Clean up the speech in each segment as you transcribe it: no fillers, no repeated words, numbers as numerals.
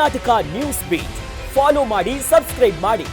Karnataka news beet follow ಮಾಡಿ, subscribe ಮಾಡಿ.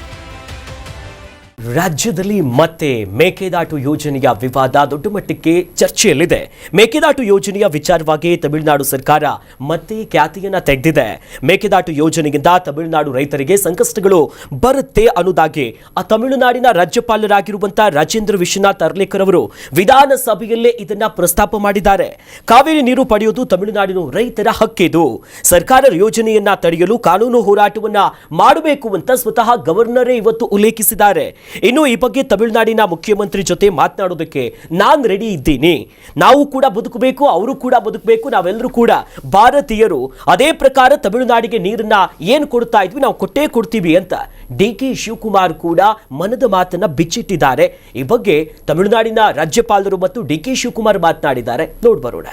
ರಾಜ್ಯದಲ್ಲಿ ಮತ್ತೆ ಮೇಕೆದಾಟು ಯೋಜನೆಯ ವಿವಾದ ದೊಡ್ಡ ಮಟ್ಟಕ್ಕೆ ಚರ್ಚೆಯಲ್ಲಿದೆ. ಮೇಕೆದಾಟು ಯೋಜನೆಯ ವಿಚಾರವಾಗಿ ತಮಿಳುನಾಡು ಸರ್ಕಾರ ಮತ್ತೆ ಖ್ಯಾತಿಯನ್ನ ತೆಗೆದಿದೆ. ಮೇಕೆದಾಟು ಯೋಜನೆಯಿಂದ ತಮಿಳುನಾಡು ರೈತರಿಗೆ ಸಂಕಷ್ಟಗಳು ಬರುತ್ತೆ ಅನ್ನೋದಾಗಿ ಆ ತಮಿಳುನಾಡಿನ ರಾಜ್ಯಪಾಲರಾಗಿರುವಂತಹ ರಾಜೇಂದ್ರ ವಿಶ್ವನಾಥ್ ಅರ್ಲೇಕರ್ ಅವರು ವಿಧಾನಸಭೆಯಲ್ಲೇ ಇದನ್ನ ಪ್ರಸ್ತಾಪ ಮಾಡಿದ್ದಾರೆ. ಕಾವೇರಿ ನೀರು ಪಡೆಯುವುದು ತಮಿಳುನಾಡಿನ ರೈತರ ಹಕ್ಕಿದು. ಸರ್ಕಾರ ಯೋಜನೆಯನ್ನ ತಡೆಯಲು ಕಾನೂನು ಹೋರಾಟವನ್ನ ಮಾಡಬೇಕು ಅಂತ ಸ್ವತಃ ಗವರ್ನರೇ ಇವತ್ತು ಉಲ್ಲೇಖಿಸಿದ್ದಾರೆ. ಇನ್ನು ಈ ಬಗ್ಗೆ ತಮಿಳುನಾಡಿನ ಮುಖ್ಯಮಂತ್ರಿ ಜೊತೆ ಮಾತನಾಡೋದಕ್ಕೆ ನಾನು ರೆಡಿ ಇದ್ದೀನಿ. ನಾವು ಕೂಡ ಬದುಕಬೇಕು, ಅವರು ಕೂಡ ಬದುಕಬೇಕು, ನಾವೆಲ್ಲರೂ ಕೂಡ ಭಾರತೀಯರು. ಅದೇ ಪ್ರಕಾರ ತಮಿಳುನಾಡಿಗೆ ನೀರನ್ನ ಏನು ಕೊಡ್ತಾ ಇದ್ವಿ ನಾವು ಕೊಟ್ಟೇ ಕೊಡ್ತೀವಿ ಅಂತ ಡಿ.ಕೆ. ಶಿವಕುಮಾರ್ ಕೂಡ ಮನದ ಮಾತನ್ನ ಬಿಚ್ಚಿಟ್ಟಿದ್ದಾರೆ. ಈ ಬಗ್ಗೆ ತಮಿಳುನಾಡಿನ ರಾಜ್ಯಪಾಲರು ಮತ್ತು ಡಿ.ಕೆ. ಶಿವಕುಮಾರ್ ಮಾತನಾಡಿದ್ದಾರೆ. ನೋಡ್ ಬರೋಣ.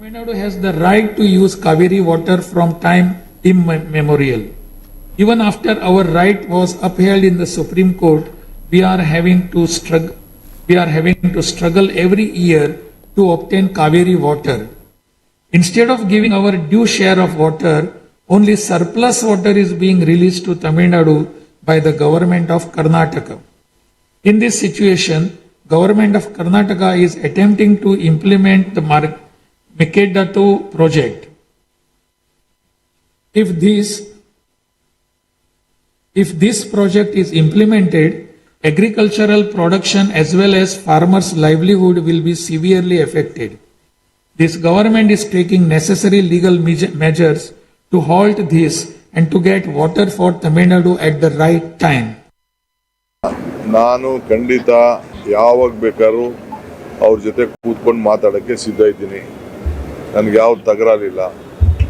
Tamil has the right to use Kaveri water from time immemorial. Even after our right was upheld in the Supreme Court, we are having to struggle every year to obtain Kaveri water. Instead of giving our due share of water, only surplus water is being released to Tamil Nadu by the government of Karnataka. In this situation, government of Karnataka is attempting to implement the Mekedatu project. If this project is implemented, agricultural production as well as farmers' livelihood will be severely affected. This government is taking necessary legal measures to halt this and to get water for Tamil Nadu at the right time. ನಾನು ಖಂಡಿತ ಯಾವಾಗ ಬೇಕಾದ್ರೂ ಅವ್ರ ಜೊತೆ ಕೂತ್ಕೊಂಡು ಮಾತಾಡೋಕ್ಕೆ ಸಿದ್ಧ ಇದ್ದೀನಿ. ನನಗೆ ಯಾವ ತಕರಾರಿಲ್ಲ.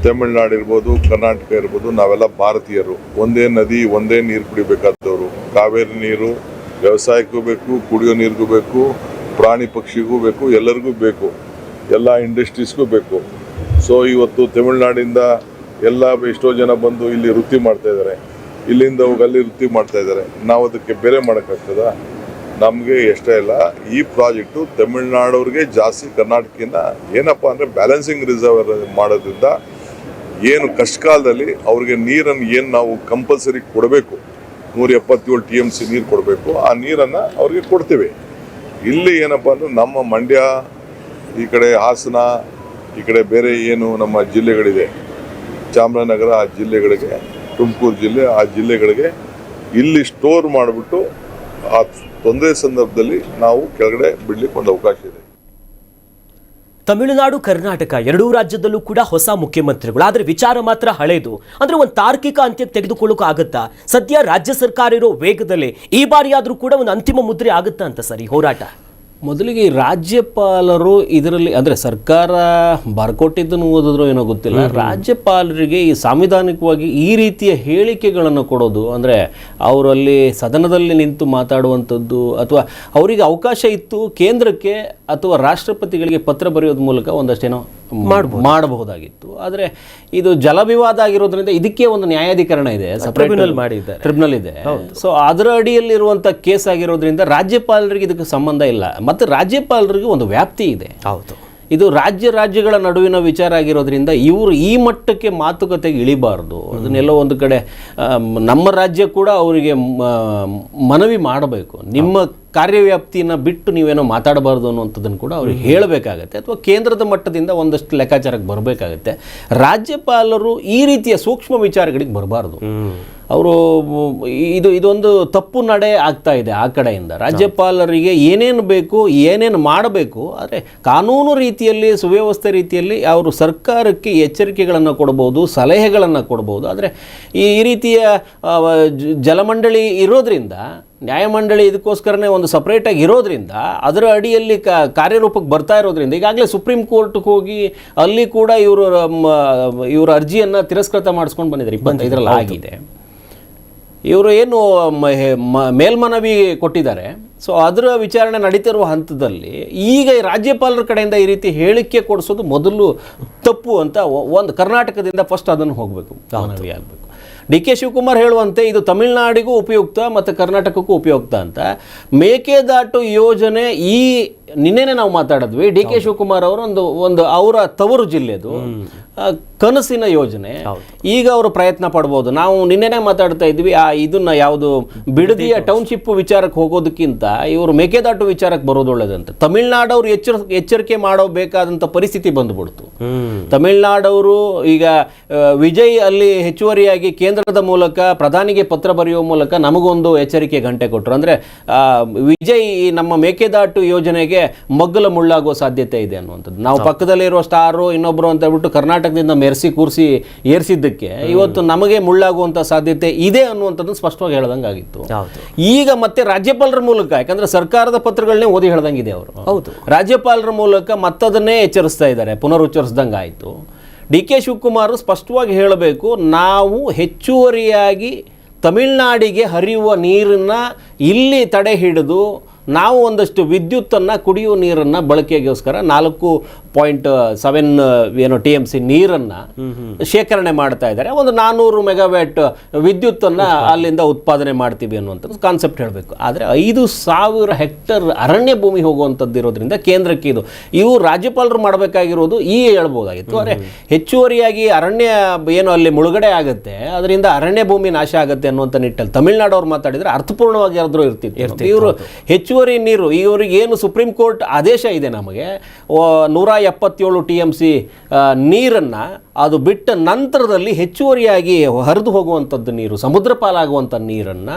ತಮಿಳುನಾಡು ಇರ್ಬೋದು, ಕರ್ನಾಟಕ ಇರ್ಬೋದು, ನಾವೆಲ್ಲ ಭಾರತೀಯರು. ಒಂದೇ ನದಿ, ಒಂದೇ ನೀರು ಕುಡಿಬೇಕಾದವರು. ಕಾವೇರಿ ನೀರು ವ್ಯವಸಾಯಕ್ಕೂ ಬೇಕು, ಕುಡಿಯೋ ನೀರಿಗೂ ಬೇಕು, ಪ್ರಾಣಿ ಪಕ್ಷಿಗೂ ಬೇಕು, ಎಲ್ಲರಿಗೂ ಬೇಕು, ಎಲ್ಲ ಇಂಡಸ್ಟ್ರೀಸ್ಗೂ ಬೇಕು. ಸೊ ಇವತ್ತು ತಮಿಳುನಾಡಿಂದ ಎಲ್ಲ ಎಷ್ಟೋ ಜನ ಬಂದು ಇಲ್ಲಿ ವೃತ್ತಿ ಮಾಡ್ತಾ ಇದ್ದಾರೆ, ಇಲ್ಲಿಂದ ಹೋಗಿ ಅಲ್ಲಿ ವೃತ್ತಿ ಮಾಡ್ತಾ ಇದ್ದಾರೆ. ನಾವು ಅದಕ್ಕೆ ಬೇರೆ ಮಾಡೋಕ್ಕಾಗ್ತದ? ನಮಗೆ ಇಷ್ಟ ಇಲ್ಲ. ಈ ಪ್ರಾಜೆಕ್ಟು ತಮಿಳುನಾಡವ್ರಿಗೆ ಜಾಸ್ತಿ, ಕರ್ನಾಟಕದಿಂದ ಏನಪ್ಪ ಅಂದರೆ ಬ್ಯಾಲೆನ್ಸಿಂಗ್ ರಿಸರ್ವ್ ಮಾಡೋದ್ರಿಂದ ಏನು ಕಷ್ಟ ಕಾಲದಲ್ಲಿ ಅವ್ರಿಗೆ ನೀರನ್ನು ಏನು ನಾವು ಕಂಪಲ್ಸರಿ ಕೊಡಬೇಕು, 177 TMC ನೀರು ಕೊಡಬೇಕು, ಆ ನೀರನ್ನು ಅವ್ರಿಗೆ ಕೊಡ್ತೀವಿ. ಇಲ್ಲಿ ಏನಪ್ಪ ಅಂದರೆ ನಮ್ಮ ಮಂಡ್ಯ, ಈ ಕಡೆ ಹಾಸನ, ಈ ಕಡೆ ಬೇರೆ ಏನು ನಮ್ಮ ಜಿಲ್ಲೆಗಳಿದೆ, ಚಾಮರಾಜನಗರ, ಆ ಜಿಲ್ಲೆಗಳಿಗೆ, ತುಮಕೂರು ಜಿಲ್ಲೆ, ಆ ಜಿಲ್ಲೆಗಳಿಗೆ ಇಲ್ಲಿ ಸ್ಟೋರ್ ಮಾಡಿಬಿಟ್ಟು ಆ ತೊಂದರೆ ಸಂದರ್ಭದಲ್ಲಿ ನಾವು ಕೆಳಗಡೆ ಬಿಡ್ಲಿಕ್ಕೆ ಒಂದು ಅವಕಾಶ ಇದೆ. ತಮಿಳುನಾಡು, ಕರ್ನಾಟಕ ಎರಡೂ ರಾಜ್ಯದಲ್ಲೂ ಕೂಡ ಹೊಸ ಮುಖ್ಯಮಂತ್ರಿಗಳು. ಆದರೆ ವಿಚಾರ ಮಾತ್ರ ಹಳೇದು. ಅಂದ್ರೆ ಒಂದು ತಾರ್ಕಿಕ ಅಂತ್ಯಕ್ಕೆ ತೆಗೆದುಕೊಳ್ಳೋಕೆ ಆಗುತ್ತಾ? ಸದ್ಯ ರಾಜ್ಯ ಸರ್ಕಾರ ಇರೋ ವೇಗದಲ್ಲಿ ಈ ಬಾರಿ ಆದರೂ ಕೂಡ ಒಂದು ಅಂತಿಮ ಮುದ್ರೆ ಆಗುತ್ತಾ ಅಂತ ಸರಿ ಹೋರಾಟ? ಮೊದಲಿಗೆ ರಾಜ್ಯಪಾಲರು ಇದರಲ್ಲಿ ಅಂದರೆ ಸರ್ಕಾರ ಬರ್ಕೊಟ್ಟಿದ್ದನ್ನು ಓದಿದ್ರೋ ಏನೋ ಗೊತ್ತಿಲ್ಲ, ರಾಜ್ಯಪಾಲರಿಗೆ ಈ ಸಾಂವಿಧಾನಿಕವಾಗಿ ಈ ರೀತಿಯ ಹೇಳಿಕೆಗಳನ್ನು ಕೊಡೋದು, ಅಂದರೆ ಅವರಲ್ಲಿ ಸದನದಲ್ಲಿ ನಿಂತು ಮಾತಾಡುವಂಥದ್ದು, ಅಥವಾ ಅವರಿಗೆ ಅವಕಾಶ ಇತ್ತು ಕೇಂದ್ರಕ್ಕೆ ಅಥವಾ ರಾಷ್ಟ್ರಪತಿಗಳಿಗೆ ಪತ್ರ ಬರೆಯೋದ್ರ ಮೂಲಕ ಒಂದಷ್ಟೇನೋ ಮಾಡಬಹುದಾಗಿತ್ತು. ಆದರೆ ಇದು ಜಲ ವಿವಾದ ಆಗಿರೋದ್ರಿಂದ ಇದಕ್ಕೆ ಒಂದು ನ್ಯಾಯಾಧಿಕರಣ ಇದೆ, ಟ್ರಿಬ್ಯುನಲ್ ಇದೆ. ಸೊ ಅದರ ಅಡಿಯಲ್ಲಿರುವಂಥ ಕೇಸ್ ಆಗಿರೋದ್ರಿಂದ ರಾಜ್ಯಪಾಲರಿಗೆ ಇದಕ್ಕೆ ಸಂಬಂಧ ಇಲ್ಲ. ಮತ್ತು ರಾಜ್ಯಪಾಲರಿಗೆ ಒಂದು ವ್ಯಾಪ್ತಿ ಇದೆ. ಹೌದು, ಇದು ರಾಜ್ಯಗಳ ನಡುವಿನ ವಿಚಾರ ಆಗಿರೋದ್ರಿಂದ ಇವರು ಈ ಮಟ್ಟಕ್ಕೆ ಮಾತುಕತೆಗೆ ಇಳಿಬಾರ್ದು. ಅದನ್ನೆಲ್ಲೋ ಒಂದು ಕಡೆ ನಮ್ಮ ರಾಜ್ಯ ಕೂಡ ಅವರಿಗೆ ಮನವಿ ಮಾಡಬೇಕು, ನಿಮ್ಮ ಕಾರ್ಯವ್ಯಾಪ್ತಿಯನ್ನು ಬಿಟ್ಟು ನೀವೇನೋ ಮಾತಾಡಬಾರ್ದು ಅನ್ನುವಂಥದ್ದನ್ನು ಕೂಡ ಅವ್ರಿಗೆ ಹೇಳಬೇಕಾಗತ್ತೆ, ಅಥವಾ ಕೇಂದ್ರದ ಮಟ್ಟದಿಂದ ಒಂದಷ್ಟು ಲೆಕ್ಕಾಚಾರಕ್ಕೆ ಬರಬೇಕಾಗತ್ತೆ. ರಾಜ್ಯಪಾಲರು ಈ ರೀತಿಯ ಸೂಕ್ಷ್ಮ ವಿಚಾರಗಳಿಗೆ ಬರಬಾರ್ದು. ಅವರು ಇದೊಂದು ತಪ್ಪು ನಡೆ ಆಗ್ತಾ ಇದೆ ಆ ಕಡೆಯಿಂದ. ರಾಜ್ಯಪಾಲರಿಗೆ ಏನೇನು ಬೇಕು, ಏನೇನು ಮಾಡಬೇಕು, ಆದರೆ ಕಾನೂನು ರೀತಿಯಲ್ಲಿ, ಸುವ್ಯವಸ್ಥೆ ರೀತಿಯಲ್ಲಿ ಅವರು ಸರ್ಕಾರಕ್ಕೆ ಎಚ್ಚರಿಕೆಗಳನ್ನು ಕೊಡ್ಬೋದು, ಸಲಹೆಗಳನ್ನು ಕೊಡ್ಬೋದು. ಆದರೆ ಈ ರೀತಿಯ ಜಲಮಂಡಳಿ ಇರೋದ್ರಿಂದ, ನ್ಯಾಯಮಂಡಳಿ ಇದಕ್ಕೋಸ್ಕರನೇ ಒಂದು ಸಪ್ರೇಟಾಗಿ ಇರೋದ್ರಿಂದ, ಅದರ ಅಡಿಯಲ್ಲಿ ಕಾರ್ಯರೂಪಕ್ಕೆ ಬರ್ತಾ ಇರೋದ್ರಿಂದ ಈಗಾಗಲೇ ಸುಪ್ರೀಂ ಕೋರ್ಟ್ಗೆ ಹೋಗಿ ಅಲ್ಲಿ ಕೂಡ ಇವರ ಅರ್ಜಿಯನ್ನು ತಿರಸ್ಕೃತ ಮಾಡಿಸ್ಕೊಂಡು ಬಂದಿದ್ದಾರೆ. 25ರಲ್ಲಿ ಆಗಿದೆ. ಇವರು ಏನು ಮೇಲ್ಮನವಿ ಕೊಟ್ಟಿದ್ದಾರೆ, ಸೊ ಅದರ ವಿಚಾರಣೆ ನಡೀತಿರುವ ಹಂತದಲ್ಲಿ ಈಗ ರಾಜ್ಯಪಾಲರ ಕಡೆಯಿಂದ ಈ ರೀತಿ ಹೇಳಿಕೆ ಕೊಡಿಸೋದು ಮೊದಲು ತಪ್ಪು ಅಂತ ಒಂದು ಕರ್ನಾಟಕದಿಂದ ಫಸ್ಟ್ ಅದನ್ನು ಹೋಗಬೇಕು, ಮನವಿ ಆಗಬೇಕು. ಡಿ ಕೆ ಶಿವಕುಮಾರ್ ಹೇಳುವಂತೆ ಇದು ತಮಿಳುನಾಡಿಗೂ ಉಪಯುಕ್ತ ಮತ್ತು ಕರ್ನಾಟಕಕ್ಕೂ ಉಪಯುಕ್ತ ಅಂತ. ಮೇಕೆದಾಟು ಯೋಜನೆ ಈ ನಿನ್ನೆನೆ ನಾವು ಮಾತಾಡಿದ್ವಿ, ಡಿ ಕೆ ಶಿವಕುಮಾರ್ ಅವರ ಒಂದು ಅವರ ತವರು ಜಿಲ್ಲೆದು ಕನಸಿನ ಯೋಜನೆ. ಈಗ ಅವರು ಪ್ರಯತ್ನ ಪಡ್ಬೋದು. ನಾವು ನಿನ್ನೆನೆ ಮಾತಾಡ್ತಾ ಇದ್ವಿ, ಇದನ್ನ ಯಾವುದು ಬಿಡದಿಯ ಟೌನ್ಶಿಪ್ ವಿಚಾರಕ್ಕೆ ಹೋಗೋದಕ್ಕಿಂತ ಇವರು ಮೇಕೆದಾಟು ವಿಚಾರಕ್ಕೆ ಬರೋದು ಒಳ್ಳೇದಂತೆ. ತಮಿಳ್ನಾಡವ್ರು ಎಚ್ಚರಿಕೆ ಮಾಡಬೇಕಾದಂಥ ಪರಿಸ್ಥಿತಿ ಬಂದ್ಬಿಡ್ತು. ತಮಿಳ್ನಾಡವರು ಈಗ ವಿಜಯ್ ಅಲ್ಲಿ ಹೆಚ್ಚುವರಿಯಾಗಿ ಕೇಂದ್ರದ ಮೂಲಕ ಪ್ರಧಾನಿಗೆ ಪತ್ರ ಬರೆಯುವ ಮೂಲಕ ನಮಗೊಂದು ಎಚ್ಚರಿಕೆ ಗಂಟೆ ಕೊಟ್ಟರು. ಅಂದರೆ ವಿಜಯ್ ನಮ್ಮ ಮೇಕೆದಾಟು ಯೋಜನೆಗೆ ಮಗ್ಗಲ ಮುಳ್ಳಾಗುವ ಸಾಧ್ಯತೆ ಇದೆ ಅನ್ನುವಂಥದ್ದು. ನಾವು ಪಕ್ಕದಲ್ಲಿರುವ ಸ್ಟಾರು ಇನ್ನೊಬ್ಬರು ಅಂತ ಹೇಳ್ಬಿಟ್ಟು ಕರ್ನಾಟಕದಿಂದ ಮೆರೆಸಿ ಕೂರಿಸಿ ಏರಿಸಿದ್ದಕ್ಕೆ ಇವತ್ತು ನಮಗೆ ಮುಳ್ಳಾಗುವಂಥ ಸಾಧ್ಯತೆ ಇದೆ ಅನ್ನುವಂಥದ್ದು ಸ್ಪಷ್ಟವಾಗಿ ಹೇಳ್ದಂಗೆ ಆಗಿತ್ತು. ಈಗ ಮತ್ತೆ ರಾಜ್ಯಪಾಲರ ಮೂಲಕ, ಯಾಕಂದ್ರೆ ಸರ್ಕಾರದ ಪತ್ರಗಳನ್ನೇ ಓದಿ ಹೇಳ್ದಂಗಿದೆ ಅವರು. ಹೌದು, ರಾಜ್ಯಪಾಲರ ಮೂಲಕ ಮತ್ತದನ್ನೇ ಎಚ್ಚರಿಸ್ತಾ ಇದ್ದಾರೆ, ಪುನರುಚ್ಚರಿಸ್ದಂಗೆ ಆಯಿತು. ಡಿ ಕೆ ಶಿವಕುಮಾರ್ ಸ್ಪಷ್ಟವಾಗಿ ಹೇಳಬೇಕು, ನಾವು ಹೆಚ್ಚುವರಿಯಾಗಿ ತಮಿಳ್ನಾಡಿಗೆ ಹರಿಯುವ ನೀರನ್ನು ಇಲ್ಲಿ ತಡೆ ಹಿಡಿದು ನಾವು ಒಂದಷ್ಟು ವಿದ್ಯುತ್ತನ್ನು, ಕುಡಿಯುವ ನೀರನ್ನು ಬಳಕೆಗೋಸ್ಕರ 4.7 TMC ನೀರನ್ನು ಶೇಖರಣೆ ಮಾಡ್ತಾ ಇದ್ದಾರೆ. ಒಂದು 400 ಮೆಗಾವ್ಯಾಟ್ ವಿದ್ಯುತ್ತನ್ನು ಅಲ್ಲಿಂದ ಉತ್ಪಾದನೆ ಮಾಡ್ತೀವಿ ಅನ್ನುವಂಥದ್ದು ಕಾನ್ಸೆಪ್ಟ್ ಹೇಳಬೇಕು. ಆದರೆ 5,000 ಹೆಕ್ಟರ್ ಅರಣ್ಯ ಭೂಮಿ ಹೋಗುವಂಥದ್ದು ಇರೋದ್ರಿಂದ ಕೇಂದ್ರಕ್ಕೆ ಇವು ರಾಜ್ಯಪಾಲರು ಮಾಡಬೇಕಾಗಿರೋದು ಹೇಳ್ಬೋದಾಗಿತ್ತು. ಆದರೆ ಹೆಚ್ಚುವರಿಯಾಗಿ ಅರಣ್ಯ ಏನು ಅಲ್ಲಿ ಮುಳುಗಡೆ ಆಗುತ್ತೆ, ಅದರಿಂದ ಅರಣ್ಯ ಭೂಮಿ ನಾಶ ಆಗುತ್ತೆ ಅನ್ನುವಂಥ ನಿಟ್ಟಲ್ಲಿ ತಮಿಳ್ನಾಡು ಅವ್ರು ಮಾತಾಡಿದರೆ ಅರ್ಥಪೂರ್ಣವಾಗಿ ಯಾರಾದರೂ ಇರ್ತಿತ್ತು. ಇವರು ಹೆಚ್ಚುವರಿ ನೀರು, ಇವರಿಗೆ ಏನು ಸುಪ್ರೀಂ ಕೋರ್ಟ್ ಆದೇಶ ಇದೆ, ನಮಗೆ 177 TMC ನೀರನ್ನು ಅದು ಬಿಟ್ಟ ನಂತರದಲ್ಲಿ ಹೆಚ್ಚುವರಿಯಾಗಿ ಹರಿದು ಹೋಗುವಂಥದ್ದು ನೀರು, ಸಮುದ್ರ ಪಾಲಾಗುವಂಥ ನೀರನ್ನು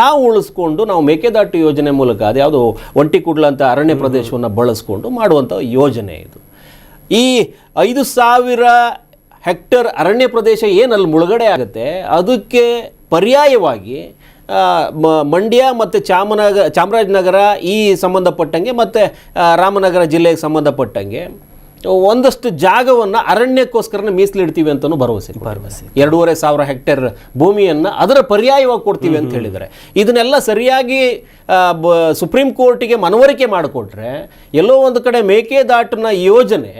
ನಾವು ಉಳಿಸ್ಕೊಂಡು ನಾವು ಮೇಕೆದಾಟು ಯೋಜನೆ ಮೂಲಕ ಅದ್ಯಾವುದು ಒಂಟಿಕುಡ್ಲ ಅಂತ ಅರಣ್ಯ ಪ್ರದೇಶವನ್ನು ಬಳಸ್ಕೊಂಡು ಮಾಡುವಂಥ ಯೋಜನೆ ಇದು. ಈ 5,000 ಹೆಕ್ಟರ್ ಅರಣ್ಯ ಪ್ರದೇಶ ಏನಲ್ಲಿ ಮುಳುಗಡೆ ಆಗುತ್ತೆ, ಅದಕ್ಕೆ ಪರ್ಯಾಯವಾಗಿ ಮಂಡ್ಯ ಮತ್ತು ಚಾಮರಾಜನಗರ ಈ ಸಂಬಂಧಪಟ್ಟಂಗೆ ಮತ್ತು ರಾಮನಗರ ಜಿಲ್ಲೆಗೆ ಸಂಬಂಧಪಟ್ಟಂಗೆ ಒಂದಷ್ಟು ಜಾಗವನ್ನು ಅರಣ್ಯಕ್ಕೋಸ್ಕರ ಮೀಸಲಿಡ್ತೀವಿ ಅಂತಲೂ ಭರವಸೆ 2,500 ಹೆಕ್ಟೇರ್ ಭೂಮಿಯನ್ನು ಅದರ ಪರ್ಯಾಯವಾಗಿ ಕೊಡ್ತೀವಿ ಅಂತ ಹೇಳಿದ್ದಾರೆ. ಇದನ್ನೆಲ್ಲ ಸರಿಯಾಗಿ ಸುಪ್ರೀಂ ಕೋರ್ಟಿಗೆ ಮನವರಿಕೆ ಮಾಡಿಕೊಟ್ರೆ ಎಲ್ಲೋ ಒಂದು ಕಡೆ ಮೇಕೆದಾಟಿನ ಯೋಜನೆ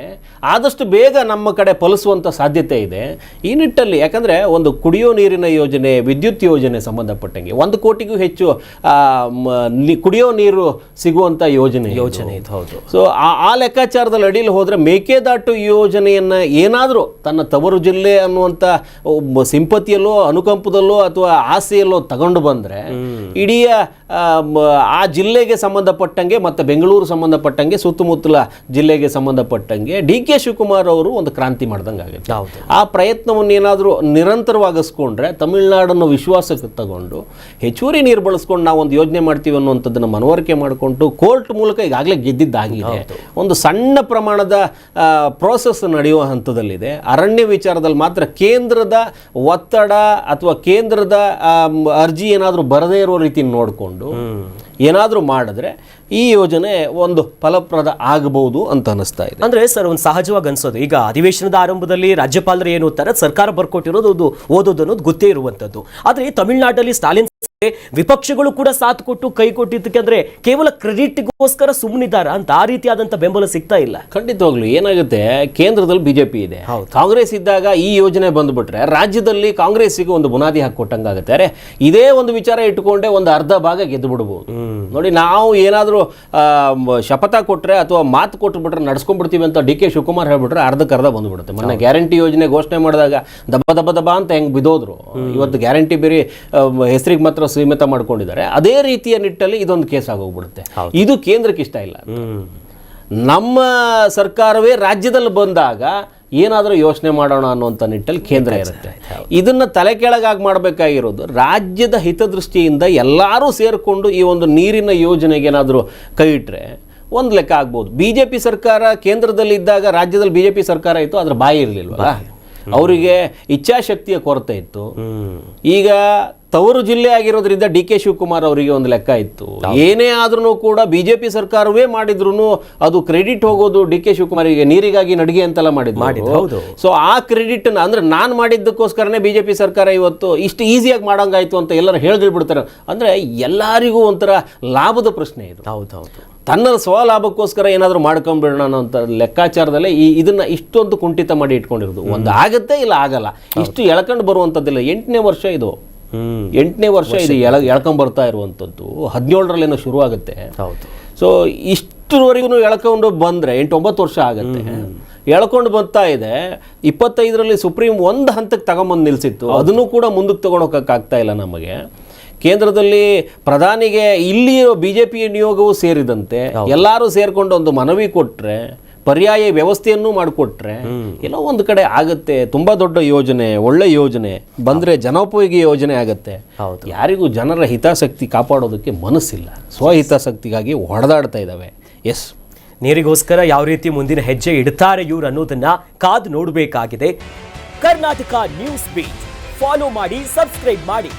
ಆದಷ್ಟು ಬೇಗ ನಮ್ಮ ಕಡೆ ಫಲಿಸುವಂಥ ಸಾಧ್ಯತೆ ಇದೆ. ಈ ನಿಟ್ಟಲ್ಲಿ ಯಾಕಂದರೆ ಒಂದು ಕುಡಿಯೋ ನೀರಿನ ಯೋಜನೆ, ವಿದ್ಯುತ್ ಯೋಜನೆ ಸಂಬಂಧಪಟ್ಟಂಗೆ 1 ಕೋಟಿಗೂ ಹೆಚ್ಚು ಕುಡಿಯೋ ನೀರು ಸಿಗುವಂಥ ಯೋಜನೆ ಇದು. ಹೌದು. ಸೊ ಆ ಲೆಕ್ಕಾಚಾರದಲ್ಲಿ ಅಡಿಯಲ್ಲಿ ಹೋದರೆ ಮೇಕೆದಾಟು ಯೋಜನೆಯನ್ನು ಏನಾದರೂ ತನ್ನ ತವರು ಜಿಲ್ಲೆ ಅನ್ನುವಂಥ ಸಿಂಪತಿಯಲ್ಲೋ ಅನುಕಂಪದಲ್ಲೋ ಅಥವಾ ಆಸೆಯಲ್ಲೋ ತಗೊಂಡು ಬಂದರೆ ಇಡೀ ಆ ಜಿಲ್ಲೆಗೆ ಸಂಬಂಧಪಟ್ಟಂಗೆ ಮತ್ತು ಬೆಂಗಳೂರು ಸಂಬಂಧಪಟ್ಟಂಗೆ ಸುತ್ತಮುತ್ತಲ ಜಿಲ್ಲೆಗೆ ಸಂಬಂಧಪಟ್ಟಂಗೆ ಡಿ ಕೆ ಶಿವಕುಮಾರ್ ಅವರು ಒಂದು ಕ್ರಾಂತಿ ಮಾಡ್ದಂಗೆ ಆಗುತ್ತೆ. ಆ ಪ್ರಯತ್ನವನ್ನು ಏನಾದರೂ ನಿರಂತರವಾಗಿಸ್ಕೊಂಡ್ರೆ ತಮಿಳುನಾಡನ್ನು ವಿಶ್ವಾಸಕ್ಕೆ ತಗೊಂಡು ಹೆಚ್ಚುವರಿ ನೀರು ಬಳಸ್ಕೊಂಡು ನಾವು ಒಂದು ಯೋಜನೆ ಮಾಡ್ತೀವಿ ಅನ್ನುವಂಥದ್ದನ್ನು ಮನವರಿಕೆ ಮಾಡಿಕೊಂಡು ಕೋರ್ಟ್ ಮೂಲಕ ಈಗಾಗಲೇ ಗೆದ್ದಿದ್ದಾಗಿದೆ. ಒಂದು ಸಣ್ಣ ಪ್ರಮಾಣದ ಪ್ರೋಸೆಸ್ ನಡೆಯುವ ಹಂತದಲ್ಲಿದೆ. ಅರಣ್ಯ ವಿಚಾರದಲ್ಲಿ ಮಾತ್ರ ಕೇಂದ್ರದ ಒತ್ತಡ ಅಥವಾ ಕೇಂದ್ರದ ಅರ್ಜಿ ಏನಾದರೂ ಬರದೇ ಇರೋ ರೀತಿ ನೋಡಿಕೊಂಡು ಏನಾದರೂ ಮಾಡಿದ್ರೆ ಈ ಯೋಜನೆ ಒಂದು ಫಲಪ್ರದ ಆಗಬಹುದು ಅಂತ ಅನಿಸ್ತಾ ಇದೆ. ಅಂದ್ರೆ ಸರ್, ಒಂದು ಸಹಜವಾಗಿ ಅನ್ಸೋದು, ಈಗ ಅಧಿವೇಶನದ ಆರಂಭದಲ್ಲಿ ರಾಜ್ಯಪಾಲರು ಏನು ಓದ್ತಾರೆ, ಸರ್ಕಾರ ಬರ್ಕೊಟ್ಟಿರೋದು ಓದೋದು ಅನ್ನೋದು ಗೊತ್ತೇ ಇರುವಂತದ್ದು. ಆದ್ರೆ ತಮಿಳುನಾಡಲ್ಲಿ ಸ್ಟಾಲಿನ್ ವಿಪಕ್ಷಗಳು ಕೂಡ ಸಾಥ್ ಕೊಟ್ಟು ಕೈ ಕೊಟ್ಟಿದ್ದಕ್ಕೆ ಅಂದ್ರೆ ಕೇವಲ ಕ್ರೆಡಿಟ್ಗೋಸ್ಕರ ಸುಮ್ಮನಿದಾರ ಅಂತ ಆ ರೀತಿಯಾದಂಥ ಬೆಂಬಲ ಸಿಗ್ತಾ ಇಲ್ಲ. ಖಂಡಿತವಾಗ್ಲು ಏನಾಗುತ್ತೆ, ಕೇಂದ್ರದಲ್ಲಿ ಬಿಜೆಪಿ ಇದೆ, ಕಾಂಗ್ರೆಸ್ ಇದ್ದಾಗ ಈ ಯೋಜನೆ ಬಂದ್ಬಿಟ್ರೆ ರಾಜ್ಯದಲ್ಲಿ ಕಾಂಗ್ರೆಸ್ಸಿಗೆ ಒಂದು ಬುನಾದಿ ಹಾಕೊಟ್ಟಂಗಾಗುತ್ತೆ. ಅರೆ ಇದೇ ಒಂದು ವಿಚಾರ ಇಟ್ಟುಕೊಂಡೆ ಒಂದು ಅರ್ಧ ಭಾಗ ಗೆದ್ದು ಬಿಡ್ಬೋದು. ನೋಡಿ, ನಾವು ಏನಾದರೂ ಶಪಥ ಕೊಟ್ಟರೆ ಅಥವಾ ಮಾತು ಕೊಟ್ಟುಬಿಟ್ರೆ ನಡ್ಸ್ಕೊಂಡ್ಬಿಡ್ತೀವಿ ಅಂತ ಡಿ ಕೆ ಶಿವಕುಮಾರ್ ಹೇಳ್ಬಿಟ್ರೆ ಅರ್ಧಕ್ಕರ್ಧ ಬಂದ್ಬಿಡುತ್ತೆ. ಮೊನ್ನೆ ಗ್ಯಾರಂಟಿ ಯೋಜನೆ ಘೋಷಣೆ ಮಾಡಿದಾಗ ದಬ್ಬ ಅಂತ ಹೆಂಗೆ ಬಿದ್ದೋದ್ರು, ಇವತ್ತು ಗ್ಯಾರಂಟಿ ಬೇರೆ ಹೆಸರಿಗೆ ಮಾತ್ರ ಸೀಮಿತ ಮಾಡ್ಕೊಂಡಿದ್ದಾರೆ. ಅದೇ ರೀತಿಯ ನಿಟ್ಟಲ್ಲಿ ಇದೊಂದು ಕೇಸ್ ಆಗೋಗ್ಬಿಡುತ್ತೆ. ಇದು ಕೇಂದ್ರಕ್ಕೆ ಇಷ್ಟ ಇಲ್ಲ. ನಮ್ಮ ಸರ್ಕಾರವೇ ರಾಜ್ಯದಲ್ಲಿ ಬಂದಾಗ ಏನಾದರೂ ಯೋಚನೆ ಮಾಡೋಣ ಅನ್ನುವಂಥ ನಿಟ್ಟಲ್ಲಿ ಕೇಂದ್ರ ಇರುತ್ತೆ. ಇದನ್ನು ತಲೆ ಕೆಳಗಾಗಿ ಮಾಡಬೇಕಾಗಿರೋದು ರಾಜ್ಯದ ಹಿತದೃಷ್ಟಿಯಿಂದ ಎಲ್ಲರೂ ಸೇರಿಕೊಂಡು ಈ ಒಂದು ನೀರಿನ ಯೋಜನೆಗೆ ಏನಾದರೂ ಕೈ ಇಟ್ಟರೆ ಒಂದು ಲೆಕ್ಕ ಆಗ್ಬೋದು. BJP ಸರ್ಕಾರ ಕೇಂದ್ರದಲ್ಲಿದ್ದಾಗ ರಾಜ್ಯದಲ್ಲಿ BJP ಸರ್ಕಾರ ಇತ್ತು, ಅದರ ಬಾಯಿ ಇರಲಿಲ್ವಲ್ಲ, ಅವರಿಗೆ ಇಚ್ಛಾಶಕ್ತಿಯ ಕೊರತೆ ಇತ್ತು. ಈಗ ತವರು ಜಿಲ್ಲೆ ಆಗಿರೋದ್ರಿಂದ ಡಿ ಕೆ ಶಿವಕುಮಾರ್ ಅವರಿಗೆ ಒಂದು ಲೆಕ್ಕ ಇತ್ತು. ಏನೇ ಆದ್ರೂ ಕೂಡ BJP ಸರ್ಕಾರವೇ ಮಾಡಿದ್ರು ಅದು ಕ್ರೆಡಿಟ್ ಹೋಗೋದು ಡಿ ಕೆ ಶಿವಕುಮಾರಿಗೆ. ನೀರಿಗಾಗಿ ನಡಿಗೆ ಅಂತೆಲ್ಲ ಮಾಡಿದ್ರು. ಸೊ ಆ ಕ್ರೆಡಿಟ್ ಅಂದ್ರೆ ನಾನು ಮಾಡಿದ್ದಕ್ಕೋಸ್ಕರನೇ BJP ಸರ್ಕಾರ ಇವತ್ತು ಇಷ್ಟು ಈಸಿಯಾಗಿ ಮಾಡಂಗಾಯ್ತು ಅಂತ ಎಲ್ಲರೂ ಹೇಳ್ಬಿಡ್ತಾರೆ. ಅಂದ್ರೆ ಎಲ್ಲರಿಗೂ ಒಂಥರ ಲಾಭದ ಪ್ರಶ್ನೆ ಇದು. ಹೌದೌದು. ತನ್ನ ಸ್ವಲಾಭಕ್ಕೋಸ್ಕರ ಏನಾದರೂ ಮಾಡ್ಕೊಂಬಿಡೋಣ ಅನ್ನೋಂಥ ಲೆಕ್ಕಾಚಾರದಲ್ಲೇ ಇದನ್ನ ಇಷ್ಟೊಂದು ಕುಂಠಿತ ಮಾಡಿ ಇಟ್ಕೊಂಡಿರೋದು. ಒಂದು ಆಗತ್ತೆ ಇಲ್ಲ ಆಗಲ್ಲ, ಇಷ್ಟು ಎಳ್ಕೊಂಡು ಬರುವಂಥದ್ದಿಲ್ಲ. 8ನೇ ವರ್ಷ ಇದು, 8ನೇ ವರ್ಷ ಇದು ಎಳ್ಕೊಂಬರ್ತಾ ಇರುವಂಥದ್ದು. 17ರಲ್ಲೇನೋ ಶುರು ಆಗುತ್ತೆ. ಹೌದು. ಸೊ ಇಷ್ಟರವರೆಗೂ ಎಳ್ಕೊಂಡು ಬಂದರೆ 8-9 ವರ್ಷ ಆಗುತ್ತೆ. ಎಳ್ಕೊಂಡು ಬರ್ತಾ ಇದೆ. 25ರಲ್ಲಿ ಸುಪ್ರೀಂ ಒಂದು ಹಂತಕ್ಕೆ ತಗೊಂಬಂದು ನಿಲ್ಲಿಸಿತ್ತು, ಅದನ್ನು ಕೂಡ ಮುಂದಕ್ಕೆ ತಗೊಂಡೋಗಕ್ಕಾಗ್ತಾ ಇಲ್ಲ ನಮಗೆ. ಕೇಂದ್ರದಲ್ಲಿ ಪ್ರಧಾನಿಗೆ ಇಲ್ಲಿ BJP ನಿಯೋಗವೂ ಸೇರಿದಂತೆ ಎಲ್ಲರೂ ಸೇರ್ಕೊಂಡು ಒಂದು ಮನವಿ ಕೊಟ್ಟರೆ, ಪರ್ಯಾಯ ವ್ಯವಸ್ಥೆಯನ್ನು ಮಾಡಿಕೊಟ್ರೆ ಎಲ್ಲೋ ಒಂದು ಕಡೆ ಆಗುತ್ತೆ. ತುಂಬ ದೊಡ್ಡ ಯೋಜನೆ, ಒಳ್ಳೆ ಯೋಜನೆ ಬಂದರೆ ಜನೋಪಯೋಗಿ ಯೋಜನೆ ಆಗುತ್ತೆ. ಯಾರಿಗೂ ಜನರ ಹಿತಾಸಕ್ತಿ ಕಾಪಾಡೋದಕ್ಕೆ ಮನಸ್ಸಿಲ್ಲ, ಸ್ವಹಿತಾಸಕ್ತಿಗಾಗಿ ಹೊಡೆದಾಡ್ತಾ ಇದ್ದಾವೆ. ಎಸ್, ನೀರಿಗೋಸ್ಕರ ಯಾವ ರೀತಿ ಮುಂದಿನ ಹೆಜ್ಜೆ ಇಡ್ತಾರೆ ಇವ್ರು ಅನ್ನೋದನ್ನ ಕಾದು ನೋಡಬೇಕಾಗಿದೆ. ಕರ್ನಾಟಕ ನ್ಯೂಸ್ ಬೀಟ್ ಫಾಲೋ ಮಾಡಿ, ಸಬ್ಸ್ಕ್ರೈಬ್ ಮಾಡಿ.